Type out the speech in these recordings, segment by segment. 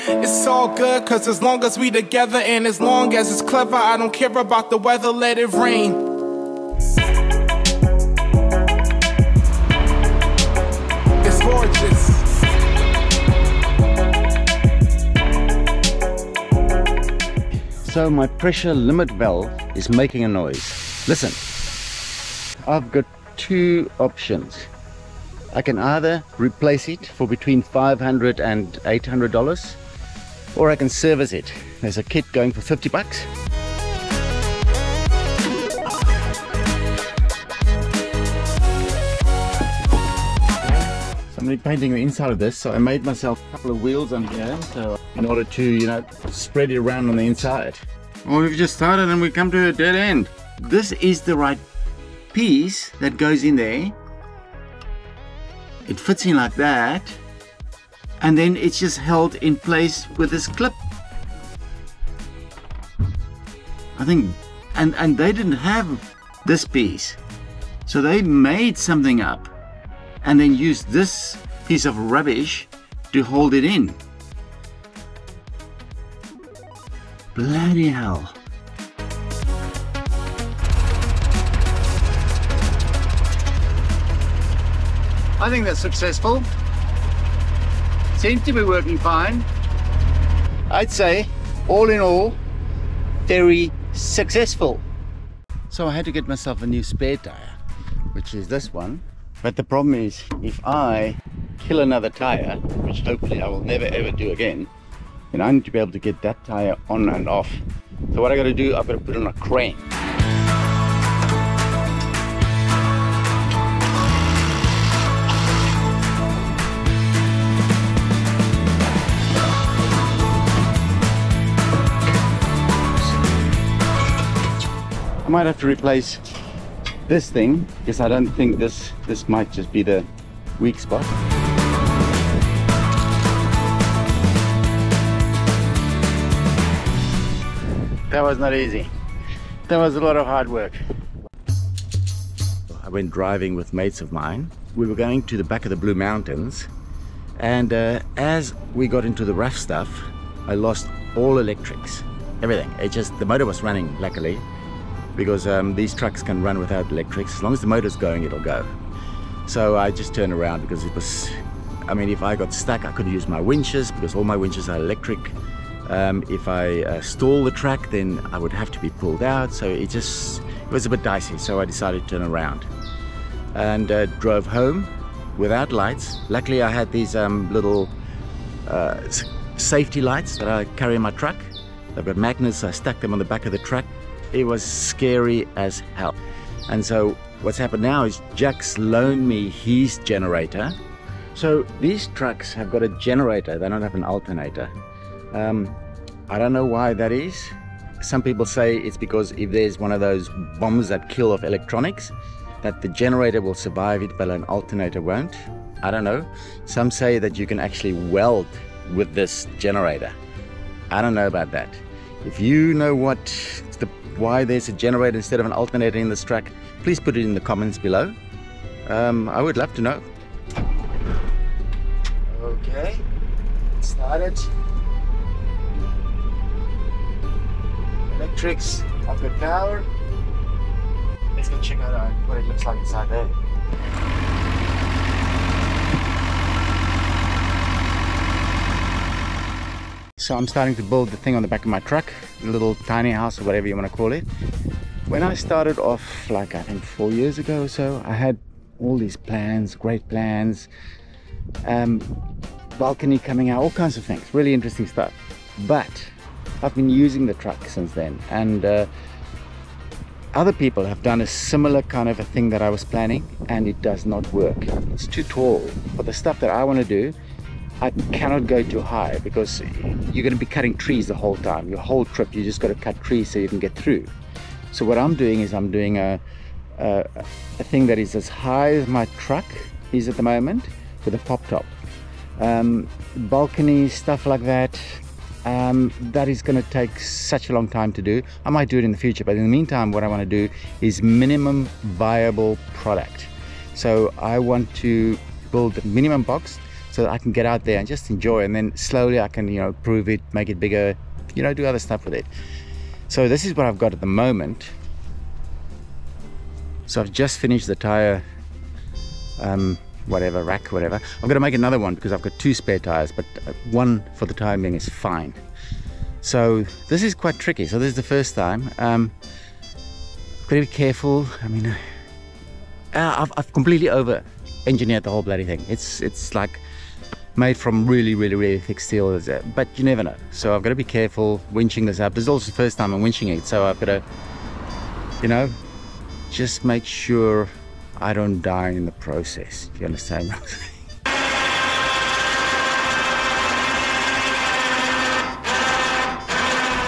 It's all good, cause as long as we together and as long as it's clever, I don't care about the weather, let it rain. It's gorgeous. So my pressure limit valve is making a noise. Listen, I've got two options. I can either replace it for between $500 and $800, or I can service it. There's a kit going for 50 bucks. Somebody painting the inside of this, so I made myself a couple of wheels on here, so in order to, you know, spread it around on the inside. Well, we've just started and we come to a dead end. This is the right piece that goes in there. It fits in like that, and then it's just held in place with this clip. I think, and they didn't have this piece, so they made something up and then used this piece of rubbish to hold it in. Bloody hell. I think that's successful. Seems to be working fine. I'd say, all in all, very successful. So I had to get myself a new spare tire, which is this one. But the problem is, if I kill another tire, which hopefully I will never ever do again, then I need to be able to get that tire on and off. So what I got to do, I've got to put it on a crane. I might have to replace this thing, because I don't think this might just be the weak spot. That was not easy. That was a lot of hard work. I went driving with mates of mine. We were going to the back of the Blue Mountains, and as we got into the rough stuff, I lost all electrics, everything. The motor was running, luckily, because these trucks can run without electrics. As long as the motor's going, it'll go. So I just turned around, because it was, I mean, if I got stuck, I could use my winches, because all my winches are electric. If I stall the track, then I would have to be pulled out. So it was a bit dicey. So I decided to turn around and drove home without lights. Luckily, I had these little safety lights that I carry in my truck. They've got magnets. I stuck them on the back of the truck. It was scary as hell. And so what's happened now is Jack's loaned me his generator. So these trucks have got a generator, they don't have an alternator. I don't know why that is. Some people say it's because if there's one of those bombs that kill off electronics, that the generator will survive it but an alternator won't. I don't know. Some say that you can actually weld with this generator. I don't know about that. If you know why there's a generator instead of an alternator in this truck, please put it in the comments below. I would love to know. Okay, started. Electrics, I've got power. Let's go check out what it looks like inside there. So I'm starting to build the thing on the back of my truck, a little tiny house or whatever you want to call it. When I started off, like I think 4 years ago or so, I had all these plans, great plans, balcony coming out, all kinds of things, really interesting stuff. But I've been using the truck since then, and other people have done a similar kind of a thing that I was planning, and it does not work. It's too tall for the stuff that I want to do. I cannot go too high, because you're going to be cutting trees the whole time. Your whole trip, you just got to cut trees so you can get through. So what I'm doing is I'm doing a thing that is as high as my truck is at the moment, with a pop top. Balcony, stuff like that. That is going to take such a long time to do. I might do it in the future, but in the meantime, what I want to do is minimum viable product. So I want to build a minimum box so that I can get out there and just enjoy, and then slowly I can, you know, improve it, make it bigger, you know, do other stuff with it. So this is what I've got at the moment. So I've just finished the tire whatever, rack, whatever. I'm going to make another one because I've got 2 spare tires, but one for the time being is fine. So this is quite tricky. So this is the first time. Got to be careful. I mean, I've completely over engineered the whole bloody thing. It's like made from really thick steel, but you never know. So I've got to be careful winching this up. This is also the first time I'm winching it, so I've got to, you know, just make sure I don't die in the process. You understand what I'm saying?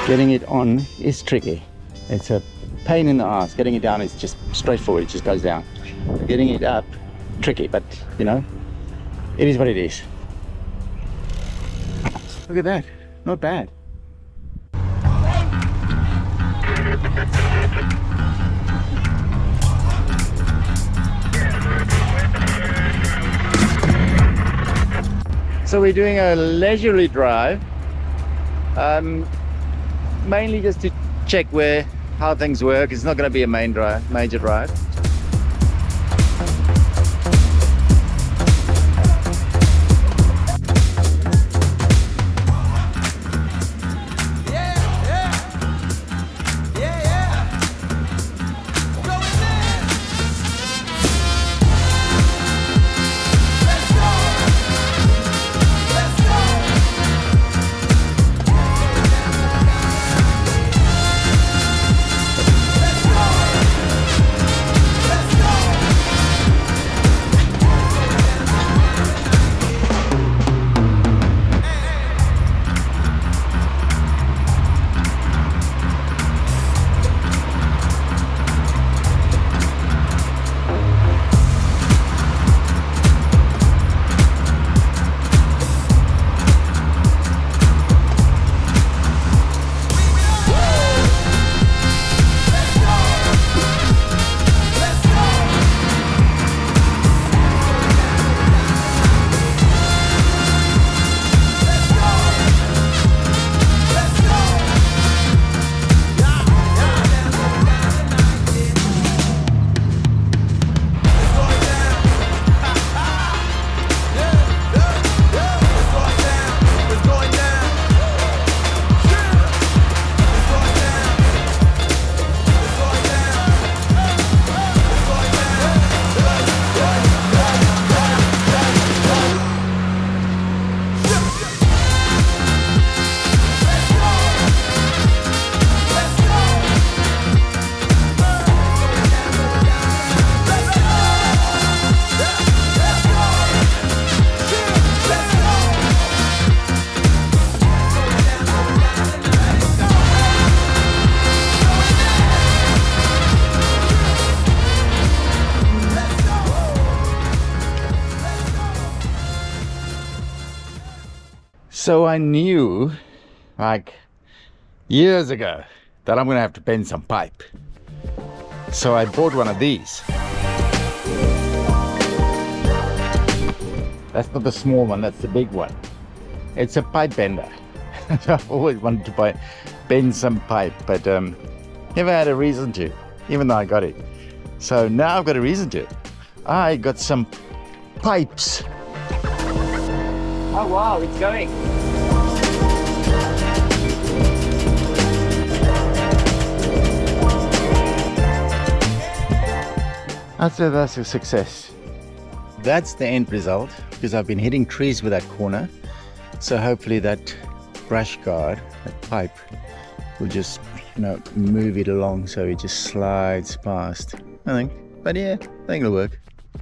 Getting it on is tricky. It's a pain in the ass. Getting it down is just straightforward. It just goes down. Getting it up, tricky, but you know, it is what it is. Look at that. Not bad. So we're doing a leisurely drive, mainly just to check how things work. It's not going to be a major drive. So I knew, like years ago, that I'm going to have to bend some pipe. So I bought one of these. That's not the small one, that's the big one. It's a pipe bender. I've always wanted to bend some pipe, but never had a reason to, even though I got it. So now I've got a reason to. I got some pipes. Oh wow, it's going. I'd say that's a success. That's the end result, because I've been hitting trees with that corner. So hopefully that brush guard, that pipe, will just, you know, move it along so it just slides past, I think. But yeah, I think it'll work.